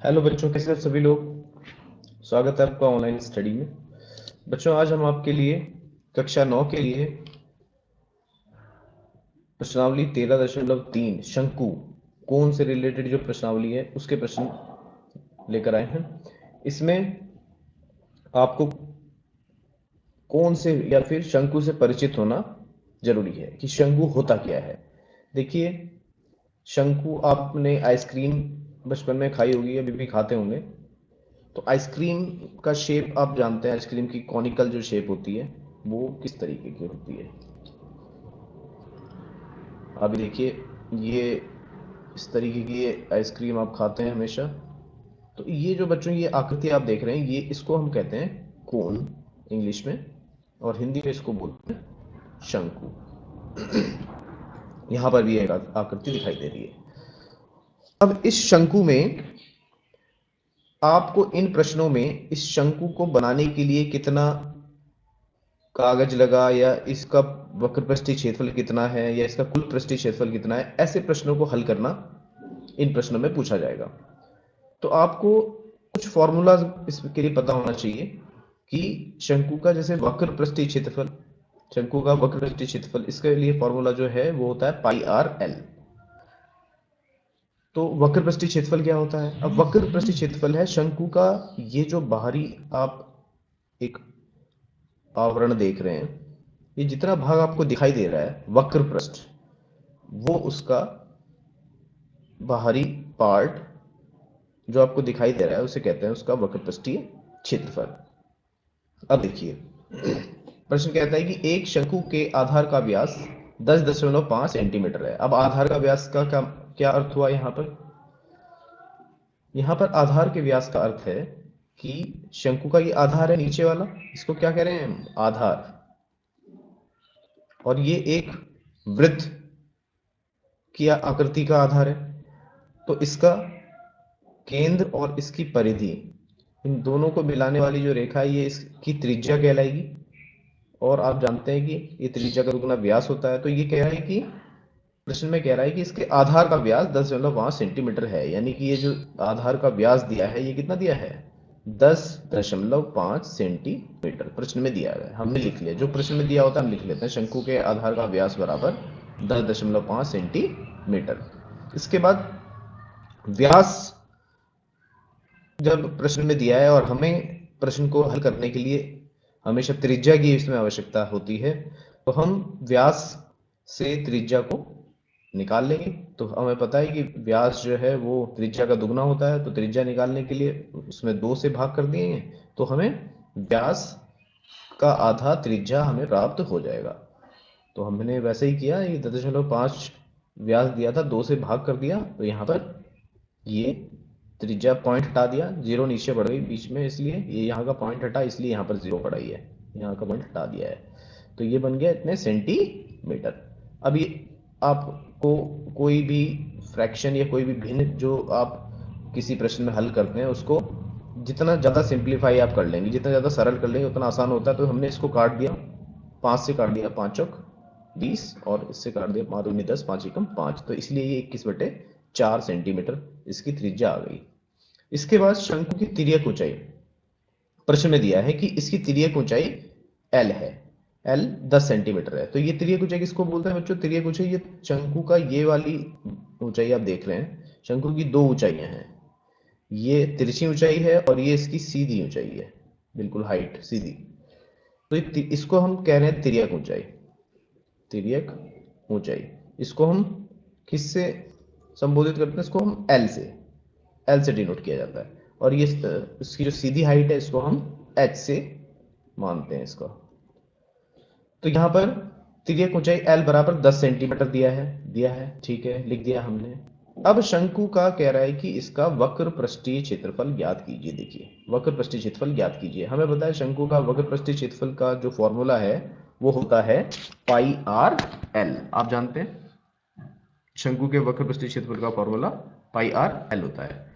Hello बच्चों, कैसे हैं सभी लोग। स्वागत है आपका ऑनलाइन स्टडी में। बच्चों, आज हम आपके लिए कक्षा 9 के लिए प्रश्नावली 13.3 शंकु कोण से रिलेटेड जो प्रश्नावली है उसके प्रश्न लेकर आए हैं। इसमें आपको कोण से या फिर शंकु से परिचित होना जरूरी है कि शंकु होता क्या है। देखिए, शंकु आपने आइसक्रीम बचपन में खाई होगी, अभी भी खाते होंगे। तो आइसक्रीम का शेप आप जानते हैं, आइसक्रीम की कॉनिकल जो शेप होती है वो किस तरीके की होती है। अभी देखिए, ये इस तरीके की ये आइसक्रीम आप खाते हैं हमेशा। तो ये जो बच्चों ये आकृति आप देख रहे हैं, ये इसको हम कहते हैं कोन इंग्लिश में, और हिंदी में इसको बोलते हैं शंकु। यहां पर भी एक आकृति दिखाई दे रही है। अब इस शंकु में आपको इन प्रश्नों में इस शंकु को बनाने के लिए कितना कागज लगा, या इसका वक्र पृष्ठीय क्षेत्रफल कितना है, या इसका कुल पृष्ठीय क्षेत्रफल कितना है, ऐसे प्रश्नों को हल करना इन प्रश्नों में पूछा जाएगा। तो आपको कुछ फॉर्मूला इसके लिए पता होना चाहिए कि शंकु का जैसे वक्र पृष्ठीय क्षेत्रफल, शंकु का वक्र पृष्ठीय क्षेत्रफल, इसके लिए फॉर्मूला जो है वो होता है पाई आर एल। तो वक्र पृष्ठीय क्षेत्रफल क्या होता है? अब वक्र पृष्ठीय क्षेत्रफल है शंकु का ये जो बाहरी आप एक आवरण देख रहे हैं, ये जितना भाग आपको दिखाई दे रहा है वक्र पृष्ठ, वो उसका बाहरी पार्ट जो आपको दिखाई दे रहा है उसे कहते हैं उसका वक्र पृष्ठीय क्षेत्रफल। अब देखिए, प्रश्न कहता है कि एक शंकु के आधार का व्यास 10.5 सेंटीमीटर है। अब आधार का व्यास का क्या अर्थ हुआ यहाँ पर? यहाँ पर आधार के व्यास का अर्थ है कि शंकु का ये आधार है नीचे वाला, इसको क्या कह रहे हैं हम? आधार। और ये एक वृत्त की आकृति का आधार है। तो इसका केंद्र और इसकी परिधि, इन दोनों को मिलाने वाली जो रेखा है ये इसकी त्रिज्या कहलाएगी। और आप जानते हैं कि ये त्रिज्या का दुगुना व्यास होता है। तो ये कह रहा है कि प्रश्न में कह रहा है कि इसके आधार का व्यास 10.5 सेंटीमीटर है, यानी कि ये जो आधार का व्यास दिया है ये कितना दिया है? 10.5 सेंटीमीटर प्रश्न में दिया है। हमने लिख लिया, जो प्रश्न में दिया होता है हम लिख लेते हैं, शंकु के आधार का व्यास बराबर 10.5 सेंटीमीटर। इसके बाद व्यास जब प्रश्न में दिया है और हमें प्रश्न को हल करने के लिए हमेशा त्रिज्या की इसमें आवश्यकता होती है, तो हम व्यास से त्रिज्या को निकाल लेंगे। तो हमें पता है कि व्यास जो है वो त्रिज्या का दुगना होता है, तो त्रिज्या निकालने के लिए उसमें 2 से भाग कर दिए, तो हमें व्यास का आधा त्रिज्या हमें प्राप्त हो जाएगा। तो हमने वैसे ही किया, ये 10.5 व्यास दिया था, 2 से भाग कर दिया, तो यहाँ पर ये त्रिज्या पॉइंट हटा दिया, 0 नीचे बढ़ गई बीच में, इसलिए ये यहाँ का पॉइंट हटा, इसलिए यहाँ पर 0 पड़ा ही है, यहाँ का पॉइंट हटा दिया है। तो ये बन गया इतने सेंटीमीटर। अब ये आपको कोई भी फ्रैक्शन या कोई भी भिन्न जो आप किसी प्रश्न में हल करते हैं उसको जितना ज़्यादा सिंप्लीफाई आप कर लेंगे, जितना ज़्यादा सरल कर लेंगे उतना आसान होता है। तो हमने इसको काट दिया, 5 से काट दिया, 5 चौक 20, और इससे काट दिया 5 दूनी 10, 5 एकम 5, तो इसलिए ये 21/4 सेंटीमीटर इसकी त्रिज्या आ गई। इसके बाद शंकु की तिर्यक ऊंचाई प्रश्न में दिया है कि इसकी तिर्यक ऊंचाई L है, L 10 सेंटीमीटर है। तो ये तिर्यक ऊंचाई किसको बोलते हैं बच्चों? तिर्यक ऊंचाई ये शंकु का ये वाली ऊंचाई आप देख रहे हैं, शंकु की 2 ऊंचाइयां हैं, ये तिरछी ऊंचाई है और ये इसकी सीधी ऊंचाई है, बिल्कुल हाइट सीधी। तो इसको हम कह रहे हैं तिर्यक ऊंचाई, तिर्यक ऊंचाई। इसको हम किससे संबोधित करते हैं? इसको हम एल से डिनोट किया जाता है। और ये इसकी जो सीधी हाइट है इसको हम एच से मानते हैं इसका। तो यहां पर तिर्यक ऊंचाई एल बराबर 10 सेंटीमीटर दिया है, ठीक है, लिख दिया हमने। अब शंकु का कह रहा है कि इसका वक्र पृष्ठीय क्षेत्रफल ज्ञात कीजिए। देखिए, वक्र पृष्ठीय क्षेत्रफल ज्ञात कीजिए। हमें पता है शंकु का वक्र पृष्ठीय क्षेत्रफल का जो फॉर्मूला है वो होता है पाई आर एल। आप जानते हैं शंकु के वक्र पृष्ठीय क्षेत्रफल का फॉर्मूला पाई आर एल होता है।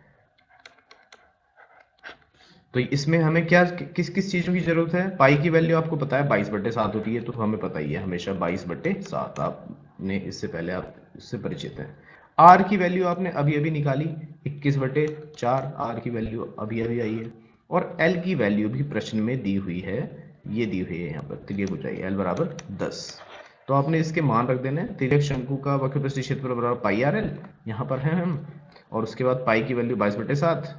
तो इसमें हमें क्या किस किस चीजों की जरूरत है? पाई की वैल्यू आपको पता है 22/7 होती है, तो हमें पता ही है हमेशा 22/7, आपने इससे पहले आप इससे परिचित हैं। आर की वैल्यू आपने अभी अभी निकाली, 21/4 आर की वैल्यू अभी अभी आई है, और एल की वैल्यू भी प्रश्न में दी हुई है, ये दी हुई है यहाँ पर तिर्यक ऊंचाई एल बराबर 10। तो आपने इसके मान रख देने, तिर्यक शंकु का वक्र पृष्ठीय क्षेत्रफल बराबर पाई आर एल, यहाँ पर है हम, और उसके बाद पाई की वैल्यू 22/7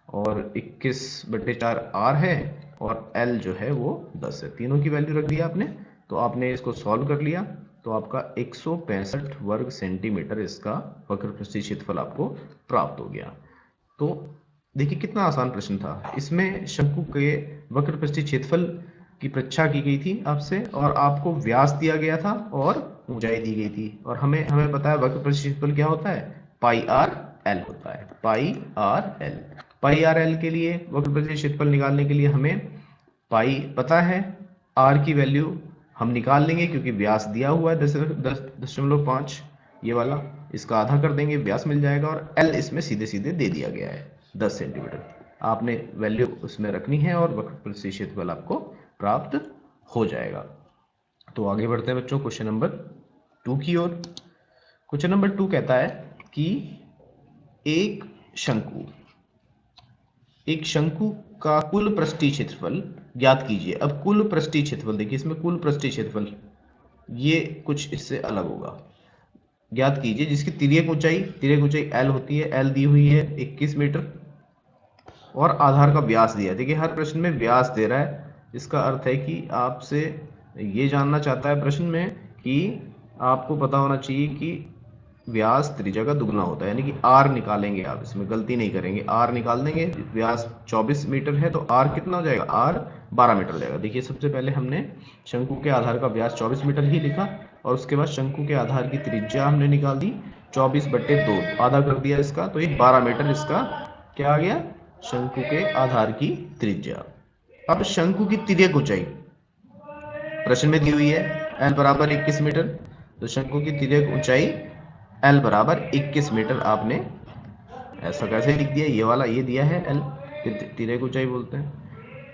और 21/4 आर है, और एल जो है वो 10 है। तीनों की वैल्यू रख दिया आपने, तो आपने इसको सॉल्व कर लिया, तो आपका 165 वर्ग सेंटीमीटर इसका वक्र पृष्ठीय क्षेत्रफल आपको प्राप्त हो गया। तो देखिए कितना आसान प्रश्न था। इसमें शंकु के वक्र पृष्ठीय क्षेत्रफल की परीक्षा की गई थी आपसे, और आपको व्यास दिया गया था और ऊंचाई दी गई थी, और हमें बताया वक्र पृष्ठीय क्षेत्रफल क्या होता है, पाई आर एल होता है, पाई आर एल। पाई आर एल के लिए वक्र पृष्ठीय क्षेत्रफल निकालने के लिए हमें पाई पता है, आर की वैल्यू हम निकाल लेंगे क्योंकि व्यास दिया हुआ है 10.5, ये वाला, इसका आधा कर देंगे, व्यास मिल जाएगा, और एल इसमें सीधे सीधे दे दिया गया है 10 सेंटीमीटर। आपने वैल्यू उसमें रखनी है और वक्र पृष्ठीय क्षेत्रफल आपको प्राप्त हो जाएगा। तो आगे बढ़ते हैं बच्चों क्वेश्चन नंबर 2 की ओर। क्वेश्चन नंबर 2 कहता है कि एक शंकु का कुल पृष्ठीय क्षेत्रफल ज्ञात कीजिए। अब कुल पृष्ठीय क्षेत्रफल देखिए, इसमें कुल पृष्ठीय क्षेत्रफल ये कुछ इससे अलग होगा। ज्ञात कीजिए जिसकी तिर्यक ऊंचाई एल होती है, एल दी हुई है 21 मीटर, और आधार का व्यास दिया है। देखिए हर प्रश्न में व्यास दे रहा है, इसका अर्थ है कि आपसे ये जानना चाहता है प्रश्न में कि आपको पता होना चाहिए कि व्यास त्रिज्या का दुगना होता है, यानी कि आर निकालेंगे आप, इसमें गलती नहीं करेंगे, आर निकाल देंगे। व्यास 24 मीटर है तो आर कितना हो जाएगा, आर 12 मीटर हो जाएगा। देखिए सबसे पहले हमने शंकु के आधार का व्यास 24 मीटर ही लिखा, और उसके बाद शंकु के आधार की त्रिज्या हमने निकाल दी 24/2, आधा कर दिया इसका, तो ये 12 मीटर इसका क्या आ गया, शंकु के आधार की त्रिज्या। अब शंकु की तिर्यक ऊंचाई प्रश्न में दी हुई है एल बराबर 21 मीटर, तो शंकु की तिर्यक ऊंचाई एल बराबर 21 मीटर आपने ऐसा कैसे लिख दिया, ये वाला ये दिया है एल, तिर्यक ऊंचाई बोलते हैं।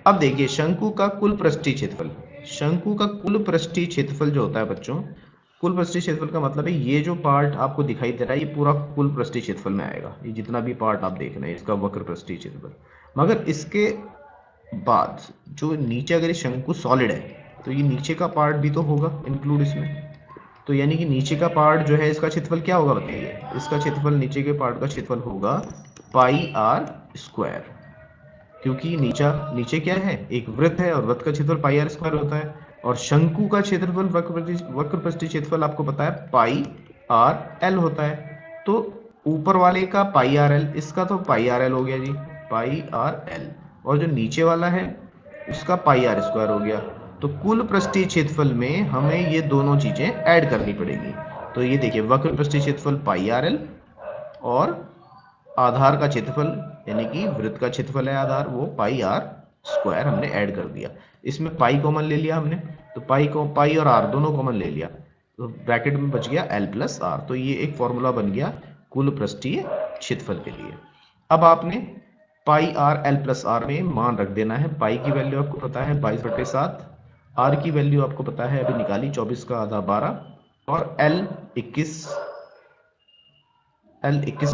अब देखिए शंकु का कुल पृष्ठीय क्षेत्रफल, शंकु का कुल पृष्ठीय क्षेत्रफल जो होता है बच्चों, कुल पृष्ठीय क्षेत्रफल का मतलब है ये जो पार्ट आपको दिखाई दे रहा है ये पूरा कुल पृष्ठीय क्षेत्रफल में आएगा, ये जितना भी पार्ट आप देख रहे हैं इसका वक्र पृष्ठीय क्षेत्रफल। मगर इसके बाद जो नीचे अगर ये शंकु सॉलिड है तो ये नीचे का पार्ट भी तो होगा इंक्लूड इसमें, तो यानी कि नीचे का पार्ट जो है इसका क्षेत्रफल क्या होगा बताइए, इसका क्षेत्रफल नीचे के पार्ट का क्षेत्रफल होगा पाई आर स्क्वायर, क्योंकि नीचे क्या है, एक वृत्त है और वृत्त का क्षेत्रफल पाई आर स्क्वायर होता है, और शंकु का क्षेत्रफल वक्र पृष्ठीय क्षेत्रफल आपको पता है पाई आर एल होता है। तो ऊपर वाले का पाई आर एल, इसका तो पाई आर एल हो गया जी, पाई आर एल, और जो नीचे वाला है उसका पाई आर स्क्वायर हो गया। तो कुल पृष्ठीय क्षेत्रफल में हमें ये दोनों चीजें ऐड करनी पड़ेगी। तो ये देखिए वक्र पृष्ठीय क्षेत्रफल पाई आर एल और आधार का क्षेत्रफल यानी कि वृत्त का क्षेत्रफल है आधार, वो पाई आर स्क्वायर हमने ऐड कर दिया। इसमें पाई कॉमन ले लिया हमने, तो पाई और आर दोनों कॉमन ले लिया, तो ब्रैकेट में बच गया एल प्लस आर। तो ये एक फॉर्मूला बन गया कुल पृष्ठीय क्षेत्रफल के लिए। अब आपने पाई आर एल प्लस आर में मान रख देना है। पाई की वैल्यू आपको पता है 22/7, आर की वैल्यू आपको पता है अभी निकाली 24 का आधा 12, और एल 21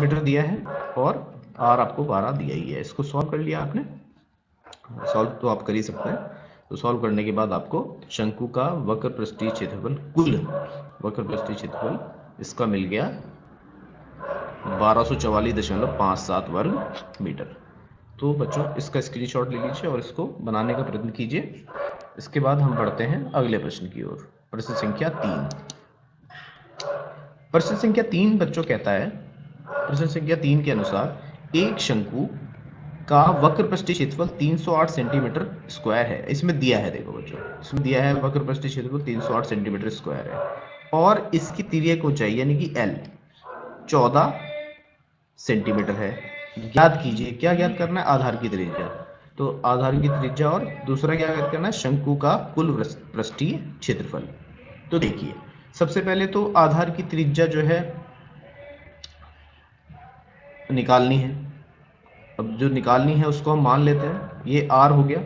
मीटर दिया है, और आर आपको 12 दिया ही है। इसको सॉल्व कर लिया आपने, सॉल्व तो आप कर ही सकते हैं। तो सॉल्व करने के बाद आपको शंकु का वक्र पृष्ठीय क्षेत्रफल, कुल वक्र पृष्ठीय क्षेत्रफल इसका मिल गया 1244.57 वर्ग मीटर। तो बच्चों इसका स्क्रीनशॉट ले लीजिए और इसको बनाने का प्रयत्न कीजिए। इसके बाद हम बढ़ते हैं अगले प्रश्न की ओर। प्रश्न संख्या 3। प्रश्न संख्या 3 बच्चों कहता है, प्रश्न संख्या 3 के अनुसार एक शंकु का वक्र पृष्ठीय क्षेत्रफल 308 सेंटीमीटर स्क्वायर है। इसमें दिया है, देखो बच्चों इसमें दिया है वक्र पृष्ठीय क्षेत्रफल 308 सेंटीमीटर स्क्वायर है, और इसकी तिर्यक ऊंचाई यानी कि एल 14 सेंटीमीटर है। ज्ञात कीजिए, क्या ज्ञात करना है, आधार की त्रिज्या। तो आधार की त्रिज्या और दूसरा क्या ज्ञात करना है, शंकु का कुल पृष्ठीय क्षेत्रफल। तो देखिए सबसे पहले तो आधार की त्रिज्या जो है निकालनी है। अब जो निकालनी है उसको हम मान लेते हैं, ये आर हो गया।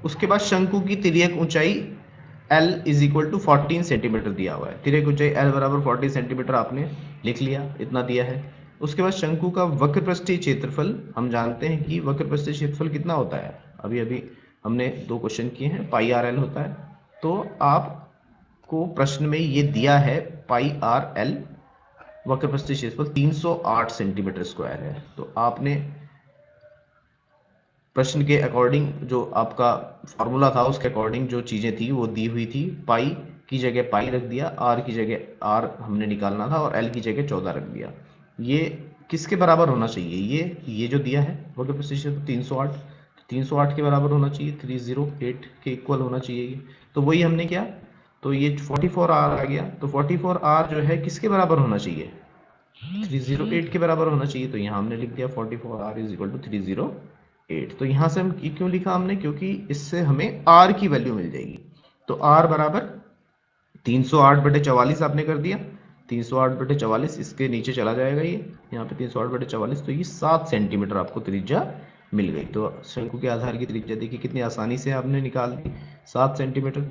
उसके बाद शंकु की तिर्यक ऊंचाई L = 14 सेंटीमीटर दिया हुआ है। तिर्यक ऊंचाई L बराबर 14 सेंटीमीटर आपने लिख लिया, इतना दिया है। उसके बाद शंकु का वक्र पृष्ठीय क्षेत्रफल, हम जानते हैं कि वक्र पृष्ठीय क्षेत्रफल कितना होता है, अभी अभी हमने 2 क्वेश्चन किए हैं, पाई आर एल होता है। तो आपको प्रश्न में ये दिया है पाई आर एल वक्र पृष्ठीय क्षेत्रफल 308 सेंटीमीटर स्क्वायर है। तो आपने प्रश्न के अकॉर्डिंग जो आपका फॉर्मूला था उसके अकॉर्डिंग जो चीजें थी वो दी हुई थी, पाई की जगह पाई रख दिया, आर की जगह आर हमने निकालना था और एल की जगह 14 रख दिया। ये किसके बराबर होना चाहिए, ये जो दिया है वक्र पृष्ठीय क्षेत्रफल 308, 308 के बराबर होना चाहिए, 308 के इक्वल होना चाहिए ये। तो वही हमने किया, तो ये 44 आर आ गया। तो 44 आर जो है किसके बराबर होना चाहिए, 308 के बराबर होना चाहिए। तो यहाँ हमने लिख दिया 44 आर इज इक्वल टू 308। तो यहाँ से हम क्यों लिखा हमने, क्योंकि इससे हमें आर की वैल्यू मिल जाएगी। तो आर बराबर 308/44 आपने कर दिया, 308/44 इसके नीचे चला जाएगा, ये यहाँ पे 308/44, तो ये 7 सेंटीमीटर आपको त्रिज्या मिल गई। तो शंकु के आधार की त्रिज्या देखिए कितनी आसानी से आपने निकाल दी, 7 सेंटीमीटर।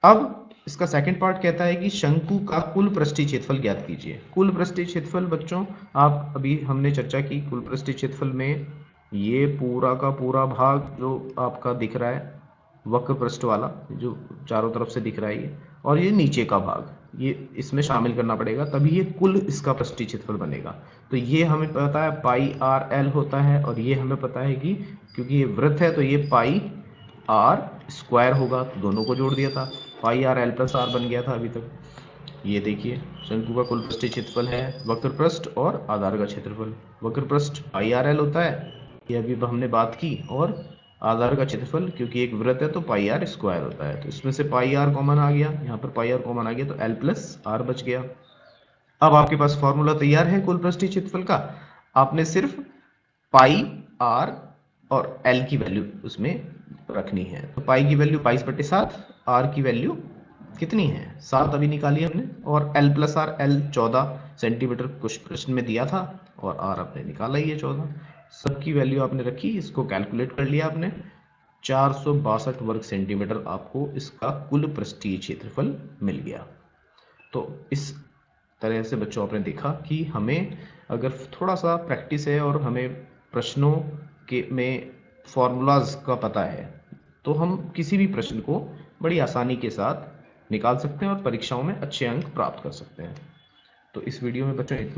अब इसका सेकंड पार्ट कहता है कि शंकु का कुल पृष्ठीय क्षेत्रफल ज्ञात कीजिए। कुल पृष्ठीय क्षेत्रफल बच्चों, आप अभी हमने चर्चा की, कुल पृष्ठीय क्षेत्रफल में ये पूरा का पूरा भाग जो आपका दिख रहा है वक्र पृष्ठ वाला, जो चारों तरफ से दिख रहा है ये, और ये नीचे का भाग, ये इसमें शामिल करना पड़ेगा, तभी ये कुल इसका पृष्ठीय क्षेत्रफल बनेगा। तो ये हमें पता है पाई आर एल होता है, और ये हमें पता है कि क्योंकि ये वृत्त है तो ये पाई आर स्क्वायर होगा, तो दोनों को जोड़ दिया था, पाई आर एल प्लस आर बन गया था अभी तक। ये देखिए शंकु का कुल पृष्ठीय क्षेत्रफल है वक्र पृष्ठ और आधार का क्षेत्रफल। वक्र पृष्ठ पाई आर एल होता है, ये अभी हमने बात की, और आधार का क्षेत्रफल क्योंकि एक वृत्त है तो पाई आर स्क्वायर होता है। तो इसमें से पाई आर कॉमन आ गया, यहाँ पर पाई आर कॉमन आ गया, तो एल प्लस आर बच गया। अब आपके पास फॉर्मूला तैयार है कुल पृष्ठीय क्षेत्रफल का, आपने सिर्फ पाई आर और एल की वैल्यू उसमें रखनी है। तो पाई की वैल्यू 22/7, आर की वैल्यू कितनी है 7 अभी निकाली हमने, और L plus R, L 14 centimetre कुछ प्रश्न में दिया था, और आर आपने निकाला ही है 14। सबकी वैल्यू आपने रखी, इसको कैलकुलेट कर लिया आपने, 462 वर्ग सेंटीमीटर आपको इसका कुल पृष्ठीय क्षेत्रफल मिल गया। तो इस तरह से बच्चों आपने देखा कि हमें अगर थोड़ा सा प्रैक्टिस है और हमें प्रश्नों के में फॉर्मूलाज का पता है, तो हम किसी भी प्रश्न को बड़ी आसानी के साथ निकाल सकते हैं और परीक्षाओं में अच्छे अंक प्राप्त कर सकते हैं। तो इस वीडियो में बच्चों इतना